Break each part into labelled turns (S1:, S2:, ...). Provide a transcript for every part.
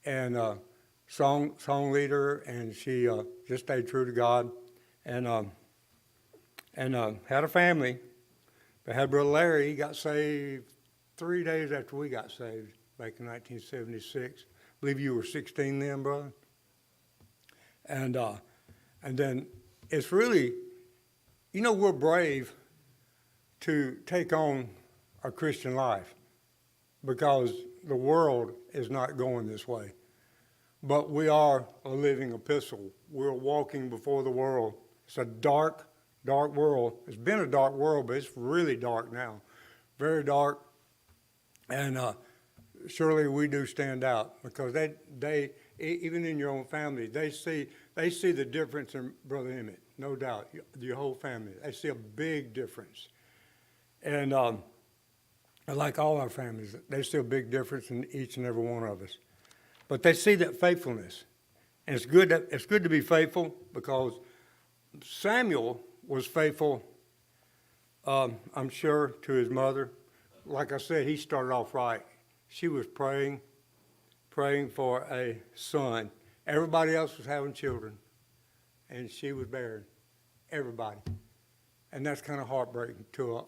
S1: and song leader, and she just stayed true to God, and had a family. But had Brother Larry. He got saved 3 days after we got saved back in 1976. I believe you were 16 then, brother. And then it's really, we're brave to take on a Christian life because the world is not going this way. But we are a living epistle. We're walking before the world. It's a dark, dark world. It's been a dark world, but it's really dark now. Very dark. And surely we do stand out because they even in your own family, they see the difference in Brother Emmett, no doubt. Your whole family, they see a big difference. And like all our families, they see a big difference in each and every one of us. But they see that faithfulness, and it's good to be faithful because Samuel was faithful, I'm sure, to his mother. Like I said, he started off right. She was praying for a son. Everybody else was having children, and she was barren. Everybody, and that's kind of heartbreaking to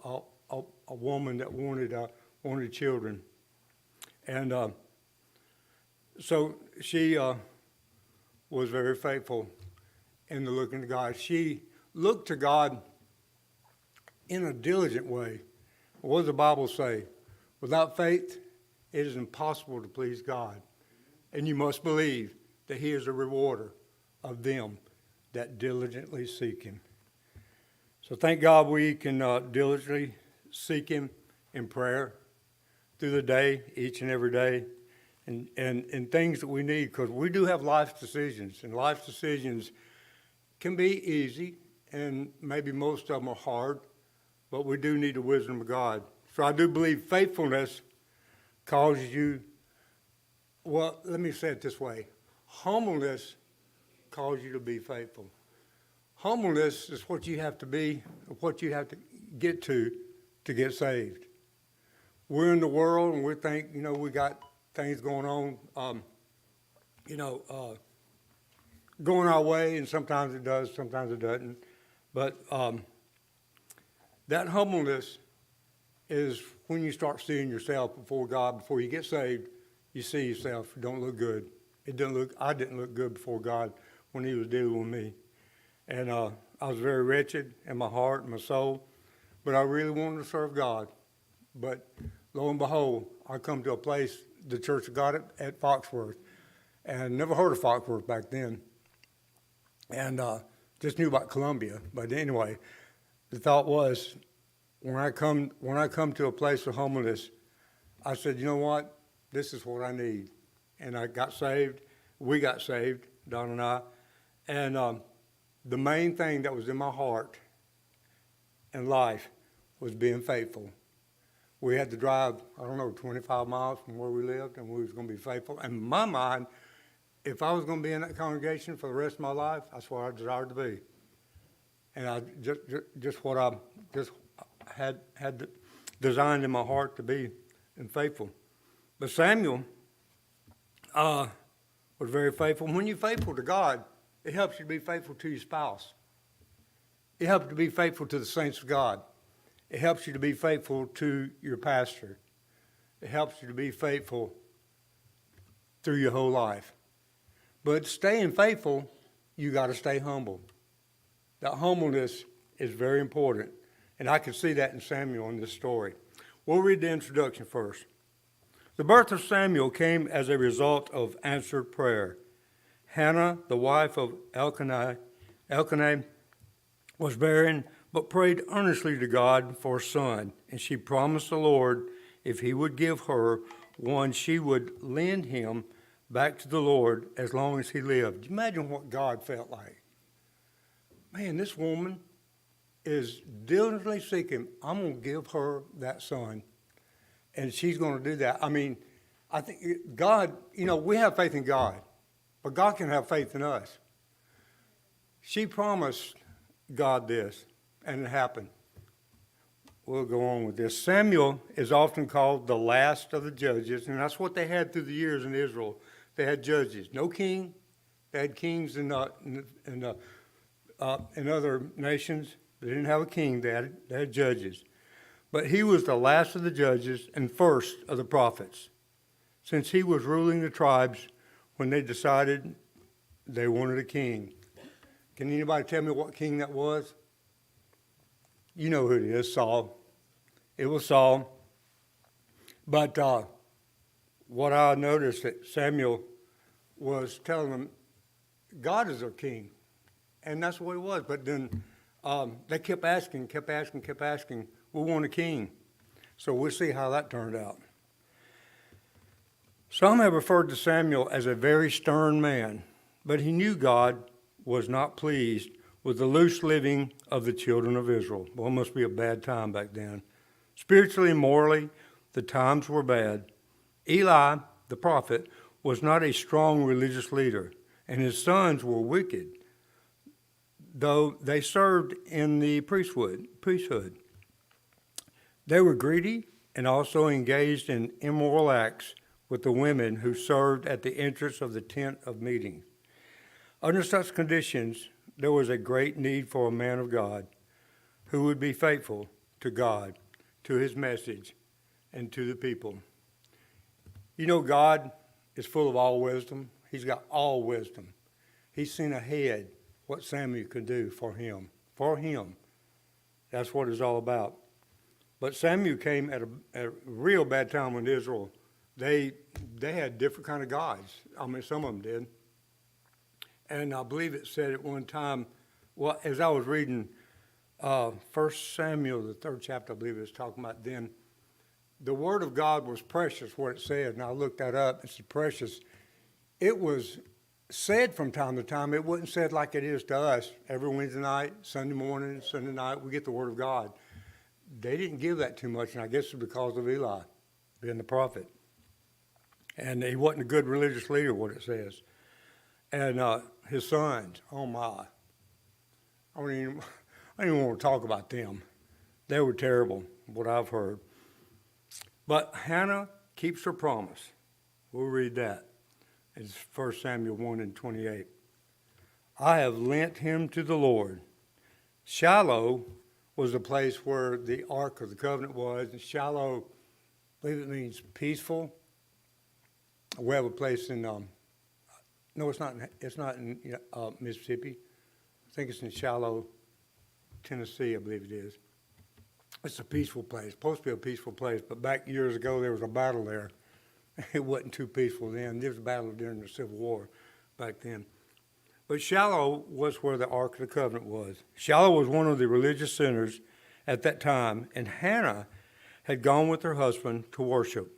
S1: a woman that wanted children, and so she was very faithful in the looking to God. She looked to God in a diligent way. What does the Bible say? Without faith, it is impossible to please God. And you must believe that He is a rewarder of them that diligently seek Him. So thank God we can diligently seek Him in prayer through the day, each and every day, and things that we need, because we do have life decisions, and life decisions can be easy, and maybe most of them are hard, but we do need the wisdom of God. So I do believe faithfulness causes you, well, let me say it this way. Humbleness causes you to be faithful. Humbleness is what you have to be, what you have to get to get saved. We're in the world, and we think, we got things going on, going our way, and sometimes it does, sometimes it doesn't. But that humbleness is when you start seeing yourself before God. Before you get saved, you see yourself. You don't look good. I didn't look good before God when He was dealing with me. And I was very wretched in my heart and my soul, but I really wanted to serve God. But lo and behold, I come to a place, the Church of God at Foxworth, and never heard of Foxworth back then, and just knew about Columbia. But anyway, the thought was, when I come to a place of humbleness, I said, you know what, this is what I need, and I got saved. We got saved, Don and I, and the main thing that was in my heart and life was being faithful. We had to drive, 25 miles from where we lived, and we was going to be faithful. And in my mind, if I was going to be in that congregation for the rest of my life, that's what I desired to be. And I just what I had designed in my heart to be and faithful. But Samuel was very faithful. When you're faithful to God, it helps you to be faithful to your spouse. It helps you to be faithful to the saints of God. It helps you to be faithful to your pastor. It helps you to be faithful through your whole life. But staying faithful, you got to stay humble. That humbleness is very important. And I can see that in Samuel in this story. We'll read the introduction first. The birth of Samuel came as a result of answered prayer. Hannah, the wife of Elkanah, was barren, but prayed earnestly to God for a son. And she promised the Lord, if He would give her one, she would lend him back to the Lord as long as he lived. Imagine what God felt like. Man, this woman is diligently seeking, I'm going to give her that son. And she's going to do that. I mean, I think God, we have faith in God, but God can have faith in us. She promised God this, and it happened. We'll go on with this. Samuel is often called the last of the judges, and that's what they had through the years in Israel. They had judges. No king. They had kings in other nations. They didn't have a king. They had judges. But he was the last of the judges and first of the prophets, since he was ruling the tribes when they decided they wanted a king. Can anybody tell me what king that was? You know who it is, Saul. It was Saul. But what I noticed that Samuel was telling them, God is our king. And that's what it was. But then they kept asking, we want a king. So we'll see how that turned out. Some have referred to Samuel as a very stern man, but he knew God was not pleased with the loose living of the children of Israel. Well, it must be a bad time back then. Spiritually and morally, the times were bad. Eli, the prophet, was not a strong religious leader, and his sons were wicked, though they served in the priesthood. They were greedy and also engaged in immoral acts with the women who served at the entrance of the tent of meeting. Under such conditions, there was a great need for a man of God who would be faithful to God, to his message, and to the people. You know, God is full of all wisdom. He's got all wisdom. He's seen ahead what Samuel could do for him. For him. That's what it's all about. But Samuel came at a real bad time in Israel. They had different kind of gods. I mean, some of them did. And I believe it said at one time, well, as I was reading 1 Samuel, the 3rd chapter, I believe it was talking about then, the word of God was precious, what it said. And I looked that up. It's precious. It was said from time to time. It wasn't said like it is to us. Every Wednesday night, Sunday morning, Sunday night, we get the word of God. They didn't give that too much, and I guess it's because of Eli being the prophet. And he wasn't a good religious leader, what it says. And his sons, oh my. I don't even want to talk about them. They were terrible, what I've heard. But Hannah keeps her promise. We'll read that. It's 1 Samuel 1:28. I have lent him to the Lord. Shiloh was the place where the Ark of the Covenant was. And Shiloh, I believe it means peaceful. We have a place in, no, it's not in Mississippi. I think it's in Shiloh, Tennessee, I believe it is. It's a peaceful place, supposed to be a peaceful place, but back years ago there was a battle there. It wasn't too peaceful then. There was a battle during the Civil War back then. But Shiloh was where the Ark of the Covenant was. Shiloh was one of the religious centers at that time, and Hannah had gone with her husband to worship.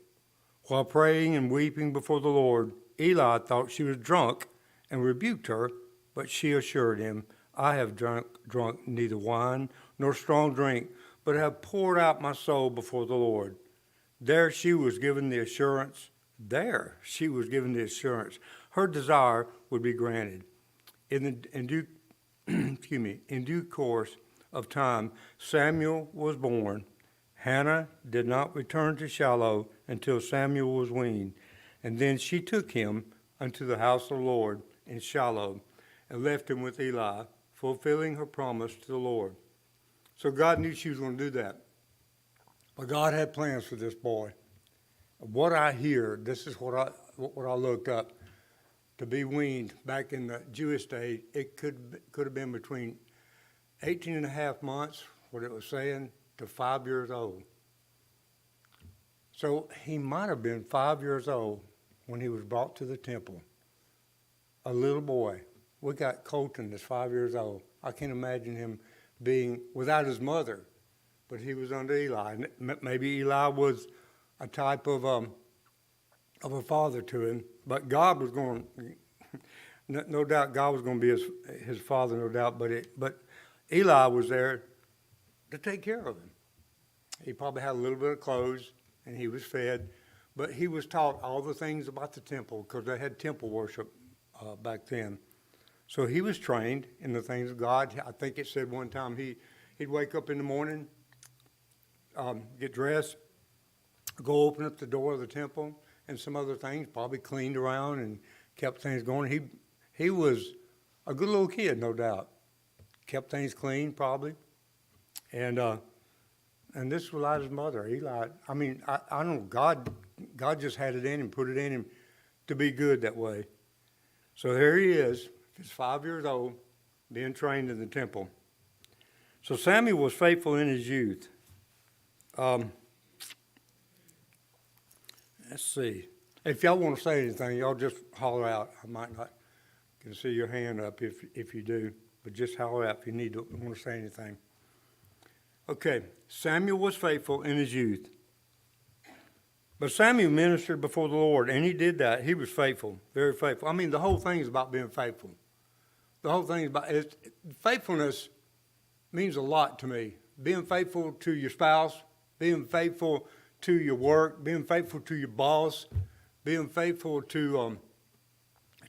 S1: While praying and weeping before the Lord, Eli thought she was drunk and rebuked her, but she assured him, I have drunk neither wine nor strong drink, but have poured out my soul before the Lord. There she was given the assurance. Her desire would be granted. In due course of time, Samuel was born. Hannah did not return to Shiloh until Samuel was weaned, and then she took him unto the house of the Lord in Shiloh and left him with Eli, fulfilling her promise to the Lord. So God knew she was going to do that. But God had plans for this boy. What I hear, this is what I looked up. To be weaned back in the Jewish day, it could have been between 18 and a half months, what it was saying, to 5 years old. So he might have been 5 years old when he was brought to the temple. A little boy. We got Colton that's 5 years old. I can't imagine him being without his mother, but he was under Eli. Maybe Eli was a type of a father to him, but God was going, no doubt God was going to be his father, no doubt, but Eli was there to take care of him. He probably had a little bit of clothes, and he was fed, but he was taught all the things about the temple because they had temple worship back then. So he was trained in the things of God. I think it said one time he'd wake up in the morning, get dressed, go open up the door of the temple, and some other things, probably cleaned around and kept things going. He was a good little kid, no doubt. Kept things clean, probably. And this was Elijah's mother. Eli, I don't know, God just had it in him, put it in him to be good that way. So here he is, he's 5 years old, being trained in the temple. So Samuel was faithful in his youth. Let's see. If y'all want to say anything, y'all just holler out. I might not can see your hand up if you do, but just holler out if you want to say anything. Okay, Samuel was faithful in his youth. But Samuel ministered before the Lord, and he did that. He was faithful, very faithful. The whole thing is about being faithful. The whole thing is about faithfulness means a lot to me. Being faithful to your spouse, being faithful to your work, being faithful to your boss, being faithful to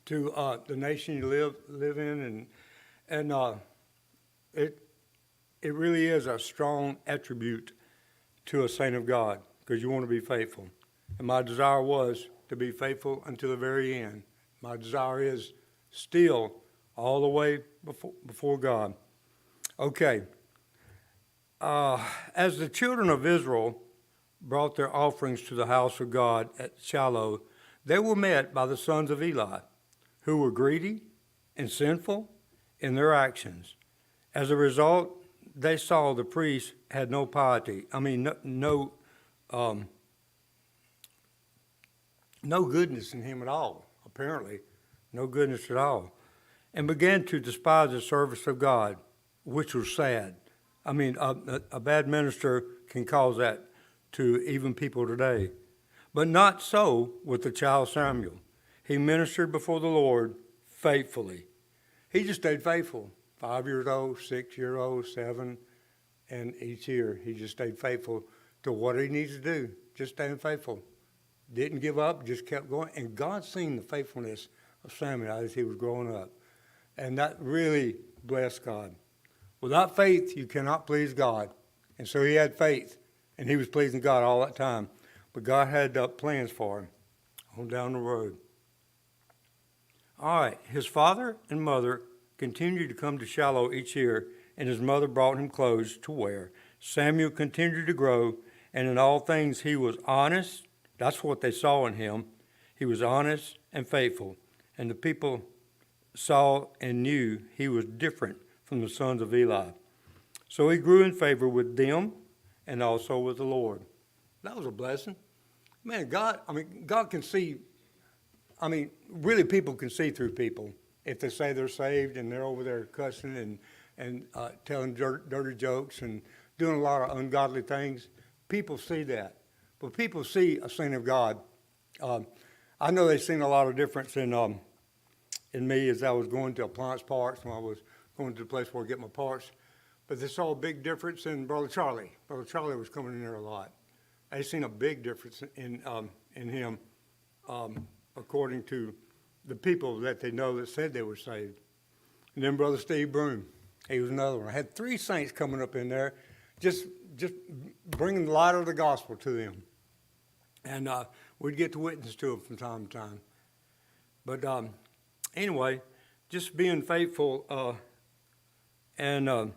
S1: the nation you live in, and it really is a strong attribute to a saint of God, because you want to be faithful. And my desire was to be faithful until the very end. My desire is still all the way before God. Okay. As the children of Israel brought their offerings to the house of God at Shiloh, they were met by the sons of Eli, who were greedy and sinful in their actions. As a result, they saw the priest had no piety. No goodness in him at all, apparently. No goodness at all. And began to despise the service of God, which was sad. A bad minister can cause that to even people today. But not so with the child Samuel. He ministered before the Lord faithfully. He just stayed faithful. 5 years old, 6 years old, 7, and each year he just stayed faithful to what he needs to do. Just staying faithful. Didn't give up, just kept going. And God seen the faithfulness of Samuel as he was growing up. And that really blessed God. Without faith, you cannot please God. And so he had faith, and he was pleasing God all that time. But God had plans for him on down the road. All right, his father and mother continued to come to Shiloh each year, and his mother brought him clothes to wear. Samuel continued to grow, and in all things he was honest. That's what they saw in him. He was honest and faithful. And the people saw and knew he was different from the sons of Eli. So he grew in favor with them and also with the Lord. That was a blessing. Man, God can see, really people can see through people. If they say they're saved and they're over there cussing and telling dirty jokes and doing a lot of ungodly things, people see that. But people see a saint of God. I know they've seen a lot of difference in me as I was going to appliance parts, when I was going to the place where I get my parts. But they saw a big difference in Brother Charlie. Brother Charlie was coming in there a lot. They seen a big difference in him, according to the people that they know that said they were saved. And then Brother Steve Broom, he was another one. I had 3 saints coming up in there, just bringing the light of the gospel to them. And we'd get to witness to them from time to time. But anyway, just being faithful and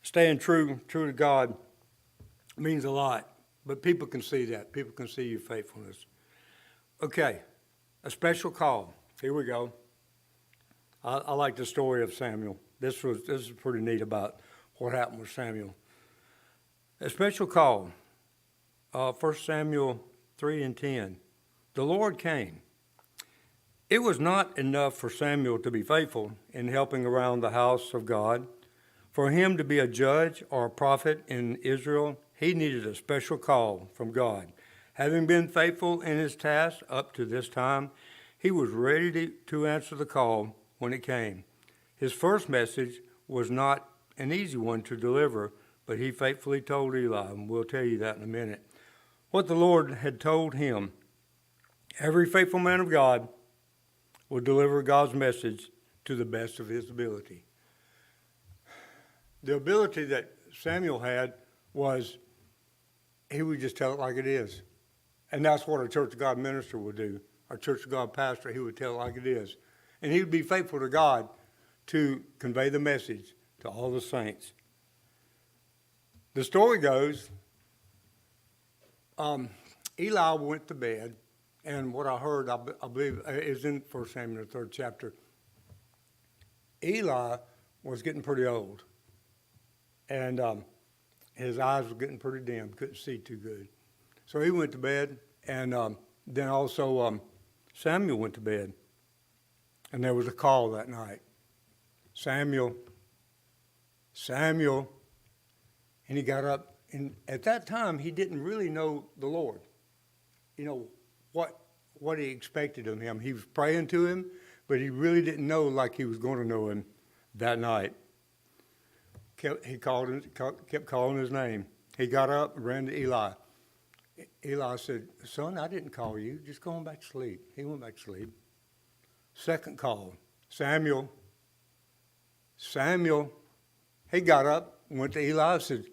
S1: staying true to God means a lot. But people can see that. People can see your faithfulness. Okay, a special call. Here we go. I like the story of Samuel. This is pretty neat about what happened with Samuel. A special call. 1 Samuel 3:10. The Lord came. It was not enough for Samuel to be faithful in helping around the house of God. For him to be a judge or a prophet in Israel, he needed a special call from God. Having been faithful in his task up to this time, he was ready to answer the call when it came. His first message was not an easy one to deliver, but he faithfully told Eli, and we'll tell you that in a minute, what the Lord had told him. Every faithful man of God will deliver God's message to the best of his ability. The ability that Samuel had was he would just tell it like it is. And that's what a Church of God minister would do. Our Church of God pastor, he would tell it like it is. And he would be faithful to God to convey the message to all the saints. The story goes, Eli went to bed, and what I heard, I believe, is in 1 Samuel, the 3rd chapter. Eli was getting pretty old, and his eyes were getting pretty dim, couldn't see too good. So he went to bed, and then also Samuel went to bed, and there was a call that night. Samuel, and he got up, and at that time he didn't really know the Lord. You know what he expected of him. He was praying to him, but he really didn't know like he was going to know him that night. He kept calling his name. He got up and ran to Eli. Eli said, "Son, I didn't call you. Just go on back to sleep." He went back to sleep. Second call, Samuel. He got up, went to Eli, and said,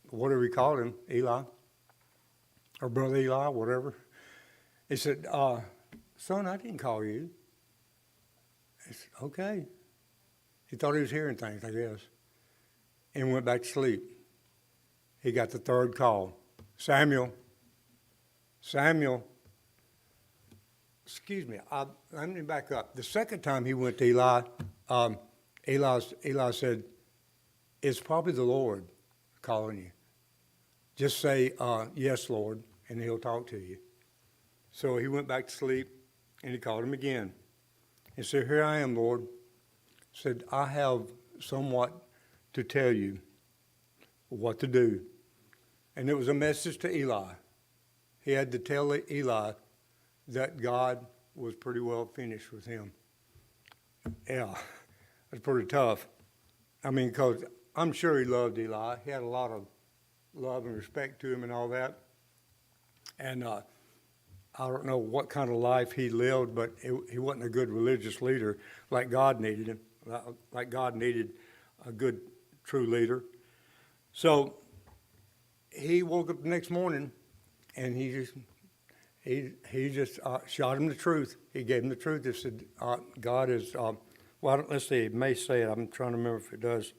S1: whatever he called him, Eli, or Brother Eli, whatever. He said, "Son, I didn't call you." He said, "Okay." He thought he was hearing things, I guess, and went back to sleep. He got the third call. Samuel. Excuse me. Let me back up. The second time he went to Eli, Eli said, "It's probably the Lord calling you. Just say, 'Yes, Lord,' and he'll talk to you." So he went back to sleep, and he called him again. He said, "Here I am, Lord." He said, "I have somewhat to tell you what to do." And it was a message to Eli. He had to tell Eli that God was pretty well finished with him. Yeah, that's pretty tough. I mean, because I'm sure he loved Eli. He had a lot of love and respect to him and all that. And I don't know what kind of life he lived, but he wasn't a good religious leader like God needed him, like God needed a good, true leader. So he woke up the next morning, and he just shot him the truth. He gave him the truth. He said, "God is." Well, let's see. It may say it. I'm trying to remember if it does.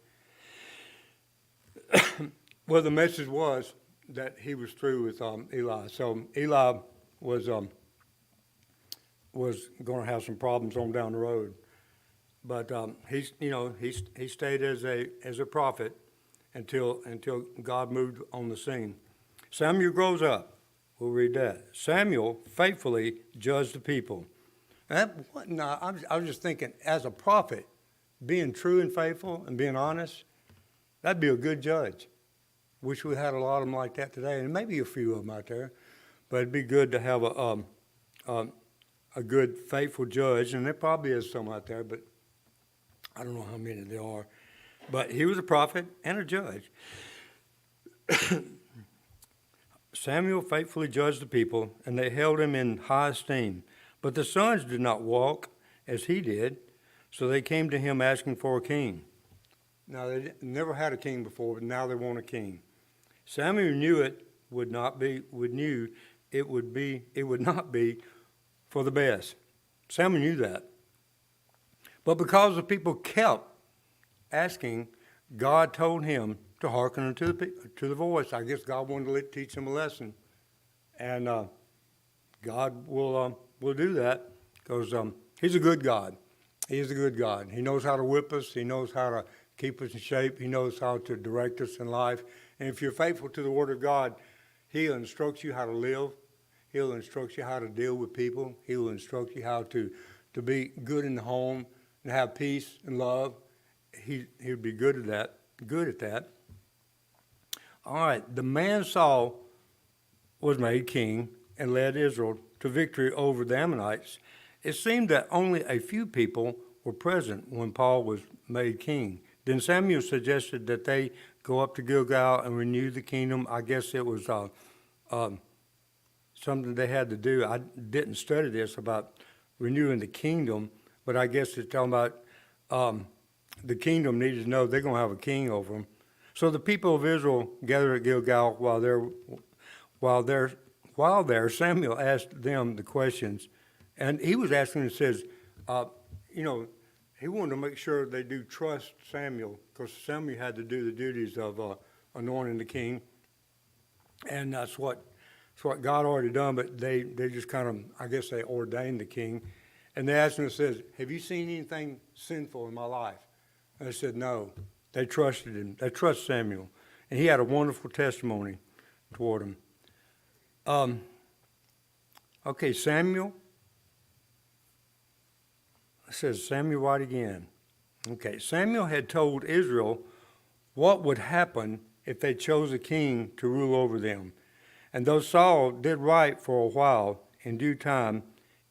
S1: Well, the message was that he was through with Eli. So Eli was going to have some problems on down the road, but he stayed as a prophet until God moved on the scene. Samuel grows up. We'll read that. Samuel faithfully judged the people. I was just thinking, as a prophet, being true and faithful and being honest, that'd be a good judge. Wish we had a lot of them like that today, and maybe a few of them out there. But it'd be good to have a good, faithful judge, and there probably is some out there, but I don't know how many there are. But he was a prophet and a judge. Samuel faithfully judged the people, and they held him in high esteem. But the sons did not walk as he did, so they came to him asking for a king. Now, they never had a king before, but now they want a king. Samuel knew it would not be for the best. Samuel knew that. But because the people kept asking, God told him to hearken to the voice. I guess God wanted to teach him a lesson, and God will do that because He's a good God. He is a good God. He knows how to whip us. He knows how to keep us in shape. He knows how to direct us in life. And if you're faithful to the Word of God, He'll instruct you how to live. He'll instruct you how to deal with people. He'll instruct you how to be good in the home and have peace and love. He'll be good at that. All right, the man Saul was made king and led Israel to victory over the Ammonites. It seemed that only a few people were present when Paul was made king. Then Samuel suggested that they go up to Gilgal and renew the kingdom. I guess it was something they had to do. I didn't study this about renewing the kingdom, but I guess it's talking about the kingdom needed to know they're going to have a king over them. So the people of Israel gathered at Gilgal While there, Samuel asked them the questions, and he was asking, it says, you know, he wanted to make sure they do trust Samuel, because Samuel had to do the duties of anointing the king, and that's what God already done, but they just kind of, I guess they ordained the king, and they asked him, it says, have you seen anything sinful in my life? And they said, no. They trusted him. They trust Samuel, and he had a wonderful testimony toward him. Okay, Samuel. It says Samuel right again. Okay, Samuel had told Israel what would happen if they chose a king to rule over them. And though Saul did right for a while, in due time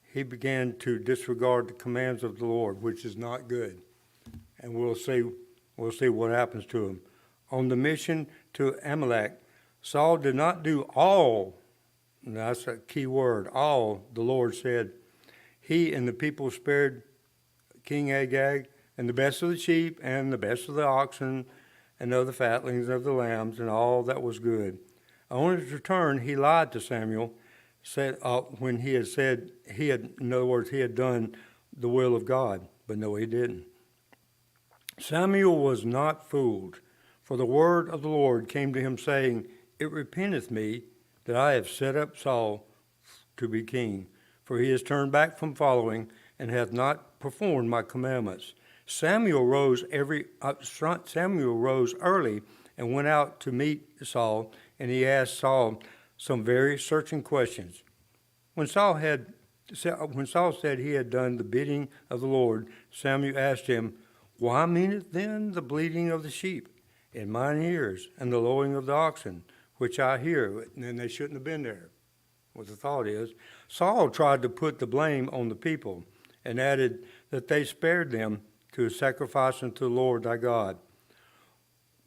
S1: he began to disregard the commands of the Lord, which is not good. And we'll see what happens to him. On the mission to Amalek, Saul did not do all, and that's a key word, all the Lord said. He and the people spared King Agag and the best of the sheep and the best of the oxen and of the fatlings of the lambs and all that was good. On his return, he lied to Samuel, said when he had said in other words, he had done the will of God, but no, he didn't. Samuel was not fooled, for the word of the Lord came to him, saying, it repenteth me that I have set up Saul to be king, for he has turned back from following and hath not performed my commandments. Samuel rose early and went out to meet Saul, and he asked Saul some very searching questions. When Saul said he had done the bidding of the Lord, Samuel asked him, why meaneth then the bleating of the sheep in mine ears, and the lowing of the oxen, which I hear? And then they shouldn't have been there. What the thought is, Saul tried to put the blame on the people, and added that they spared them to sacrifice unto the Lord thy God.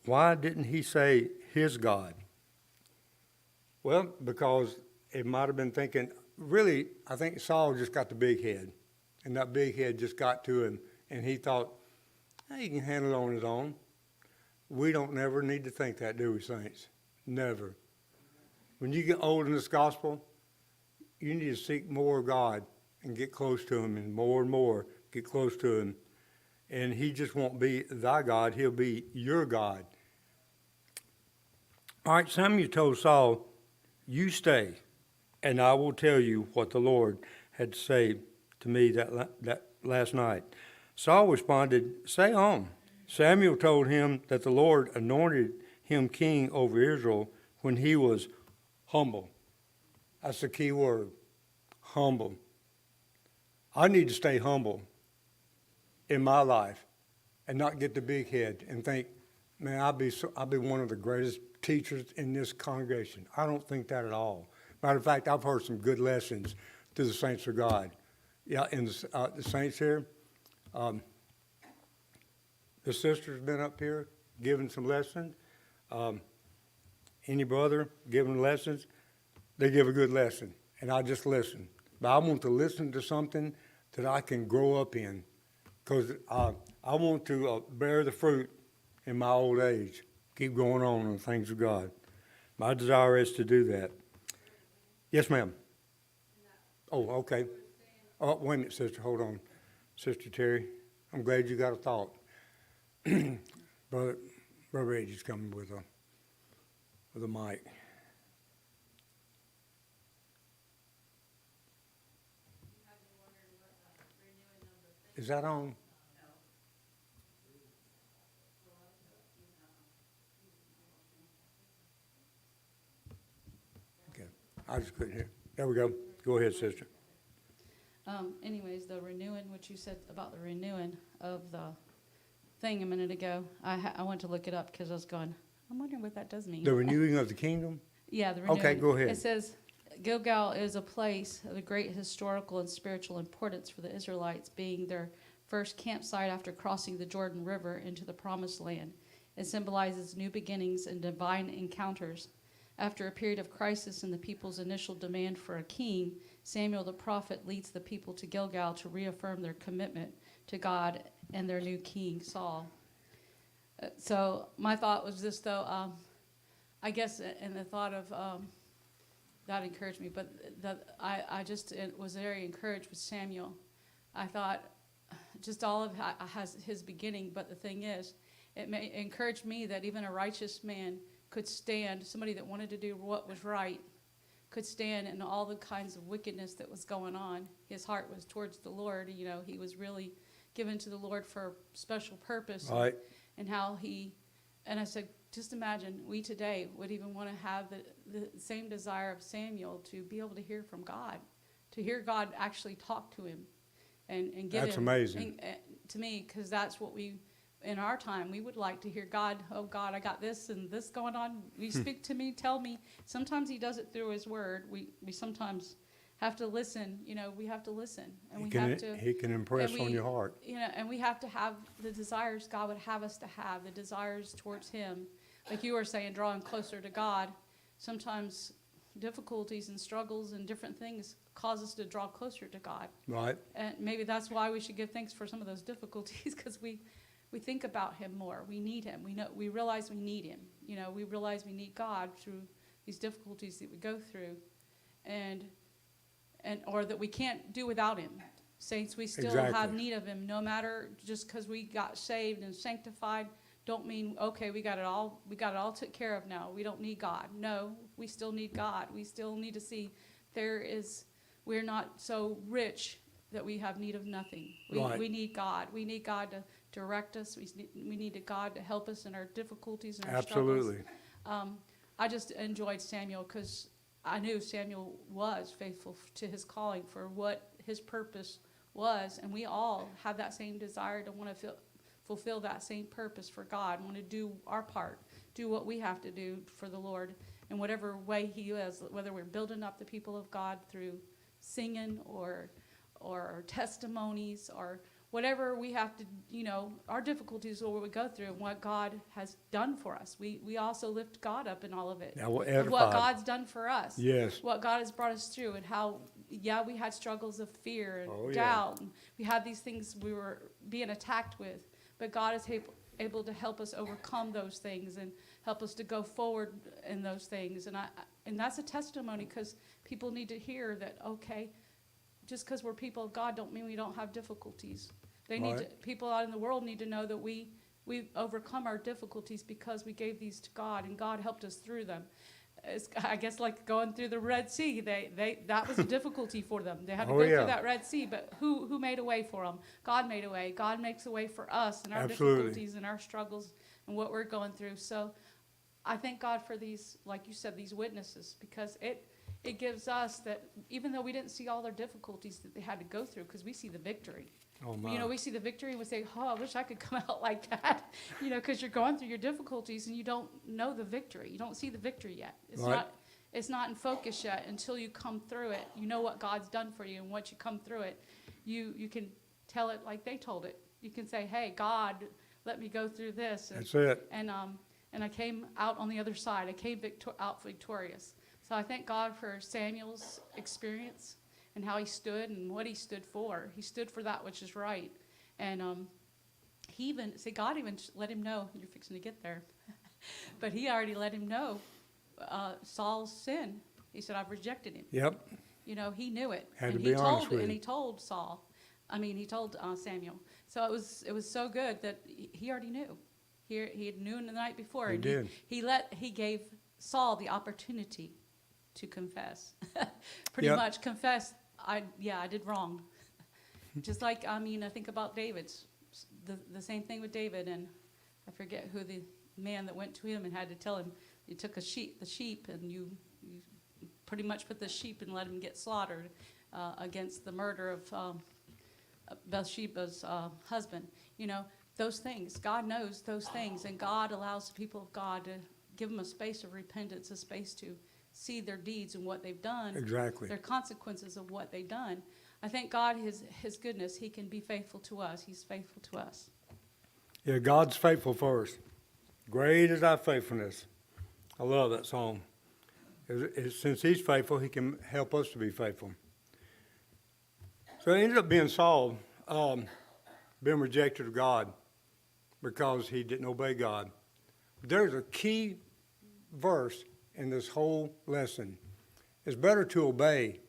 S1: Why didn't he say his God? Well, because it might have been thinking, really, I think Saul just got the big head, and that big head just got to him, and he thought, hey, he can handle it on his own. We don't never need to think that, do we, saints? Never. When you get old in this gospel, you need to seek more of God and get close to him, and more get close to him. And he just won't be thy God, he'll be your God. All right, Samuel told Saul, you stay, and I will tell you what the Lord had to say to me that last night. Saul responded, say on. Samuel told him that the Lord anointed him king over Israel when he was humble. That's the key word, humble. I need to stay humble in my life and not get the big head and think, man, I'll be one of the greatest teachers in this congregation. I don't think that at all. Matter of fact, I've heard some good lessons to the saints of God. Yeah, and the saints here, the sister's been up here giving some lessons. Any brother giving lessons, they give a good lesson, and I just listen. But I want to listen to something that I can grow up in, because I want to bear the fruit in my old age, keep going on in the things of God. My desire is to do that. Yes, ma'am. Oh, okay. Oh, wait a minute, sister. Hold on. Sister Terry, I'm glad you got a thought. Brother Reggie's coming with a mic. Is that on? Okay. I just couldn't hear. There we go. Go ahead, sister.
S2: Anyways, the renewing, what you said about the renewing of the thing a minute ago, I went to look it up because I was going, I'm wondering what that does mean.
S1: The renewing of the kingdom?
S2: Yeah, the renewing.
S1: Okay, go ahead.
S2: It says, Gilgal is a place of a great historical and spiritual importance for the Israelites, being their first campsite after crossing the Jordan River into the Promised Land. It symbolizes new beginnings and divine encounters. After a period of crisis and the people's initial demand for a king, Samuel the prophet leads the people to Gilgal to reaffirm their commitment to God and their new king, Saul. So my thought was this, though, I guess in the thought of that encouraged me. But I just was very encouraged with Samuel. I thought just all of has his beginning, but the thing is, it encouraged me that even a righteous man could stand, somebody that wanted to do what was right, could stand in all the kinds of wickedness that was going on. His heart was towards the Lord. You know, he was really given to the Lord for a special purpose.
S1: Right.
S2: And how and I said, just imagine we today would even want to have the same desire of Samuel to be able to hear from God, to hear God actually talk to him and give
S1: That's
S2: him.
S1: amazing.
S2: To me, because that's what in our time, we would like to hear God. Oh God, I got this and this going on. You speak to me, tell me. Sometimes he does it through his word. We sometimes have to listen. You know, we have to listen, and
S1: He can impress on your heart.
S2: You know, and we have to have the desires God would have us to have, the desires towards him. Like you were saying, drawing closer to God. Sometimes difficulties and struggles and different things cause us to draw closer to God.
S1: Right.
S2: And maybe that's why we should give thanks for some of those difficulties, because we think about him more. We need him. We realize we need him. You know, we realize we need God through these difficulties that we go through, and or that we can't do without him. Saints, we still have need of him. No matter, just because we got saved and sanctified, don't mean okay, we got it all took care of now. We don't need God. No, we still need God. We still need to see we're not so rich that we have need of nothing. We need God. We need God to direct us. We need God to help us in our difficulties and our struggles.
S1: Absolutely.
S2: I just enjoyed Samuel because I knew Samuel was faithful to his calling for what his purpose was, and we all have that same desire to want to fulfill that same purpose for God, want to do our part, do what we have to do for the Lord in whatever way he is, whether we're building up the people of God through singing or testimonies or whatever we have to, you know, our difficulties or what we go through and what God has done for us. We also lift God up in all of it.
S1: Now we're
S2: of what God's done for us.
S1: Yes.
S2: What God has brought us through and how, we had struggles of fear and doubt. And we had these things we were being attacked with. But God is able to help us overcome those things and help us to go forward in those things. And that's a testimony, because people need to hear that, okay, just because we're people of God don't mean we don't have difficulties. People out in the world need to know that we overcome our difficulties because we gave these to God and God helped us through them. It's, I guess, like going through the Red Sea. That was a difficulty for them. They had to go through that Red Sea, but who made a way for them? God made a way. God makes a way for us and our difficulties and our struggles and what we're going through. So I thank God for these, like you said, these witnesses, because it gives us that even though we didn't see all their difficulties that they had to go through, because we see the victory.
S1: Oh my.
S2: You know, we see the victory and we say, oh, I wish I could come out like that. You know, because you're going through your difficulties and you don't know the victory. You don't see the victory yet. It's not in focus yet until you come through it. You know what God's done for you, and once you come through it, you can tell it like they told it. You can say, hey, God, let me go through this.
S1: That's it.
S2: And I came out on the other side. I came out victorious. So I thank God for Samuel's experience and how he stood and what he stood for. He stood for that which is right. And God even let him know, you're fixing to get there, but he already let him know Saul's sin. He said, I've rejected him.
S1: Yep.
S2: You know, he knew it.
S1: Had to be honest with him.
S2: And he told Samuel. So it was so good that he already knew. He had knew the night before.
S1: He did.
S2: He gave Saul the opportunity to confess. Pretty much confess, I did wrong. Just like, I think about David's, the same thing with David, and I forget who the man that went to him and had to tell him, you took the sheep, and you pretty much put the sheep and let him get slaughtered against the murder of Bathsheba's husband. You know, those things, God knows those things, and God allows the people of God to give them a space of repentance, a space to see their deeds and what they've done.
S1: Exactly.
S2: Their consequences of what they've done. I thank God his goodness. He can be faithful to us. He's faithful to us.
S1: Yeah, God's faithful first. Great is thy faithfulness. I love that song. Since he's faithful, he can help us to be faithful. So it ended up being Saul, being rejected of God because he didn't obey God. There's a key verse in this whole lesson, it's better to obey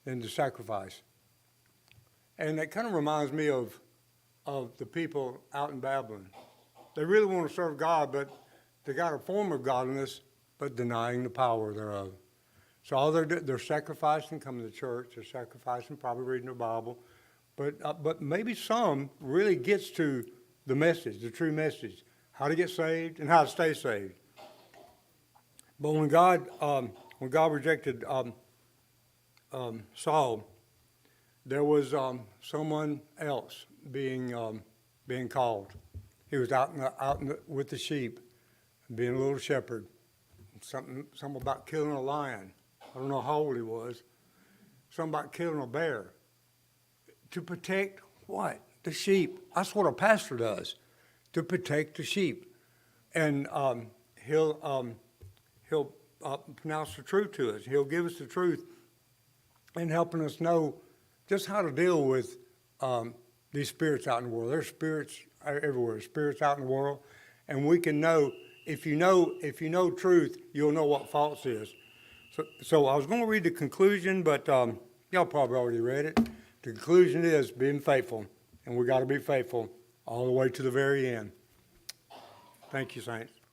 S1: than to sacrifice. And that kind of reminds me of the people out in Babylon. They really want to serve God, but they got a form of godliness, but denying the power thereof. So all they're sacrificing coming to church, they're sacrificing probably reading the Bible, but maybe some really gets to the message, the true message, how to get saved and how to stay saved. But when God rejected Saul, there was someone else being called. He was out with the sheep, being a little shepherd. Something about killing a lion. I don't know how old he was. Something about killing a bear. To protect what? The sheep. That's what a pastor does. To protect the sheep. And he'll pronounce the truth to us. He'll give us the truth and helping us know just how to deal with these spirits out in the world. There's spirits everywhere, spirits out in the world. And we can know, if you know truth, you'll know what false is. So I was going to read the conclusion, but y'all probably already read it. The conclusion is being faithful, and we got to be faithful all the way to the very end. Thank you, saints.